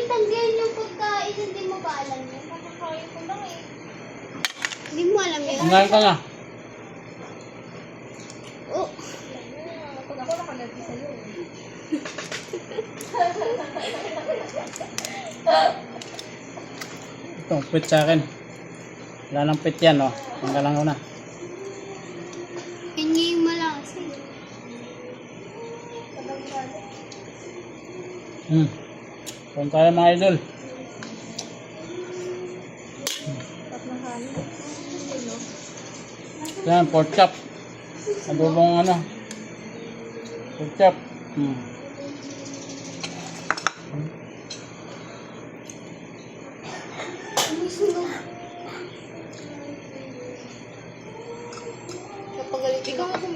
tanggalin yung pagkain, hindi mo ba alam yun? Nakakain ko lang eh. Hindi mo alam yun? Kumain ka na. Oh. Pag ako nakalagi sa'yo eh. Ito, pit sa akin. Wala nang pit yan, oh. Tanggalan ko na. Hingiin mo lang kasi. Kung kaya mga idol. Tatlong kanin. Yan, pork chop. Adobong ano. Pork chop. Kapagalit ikaw ako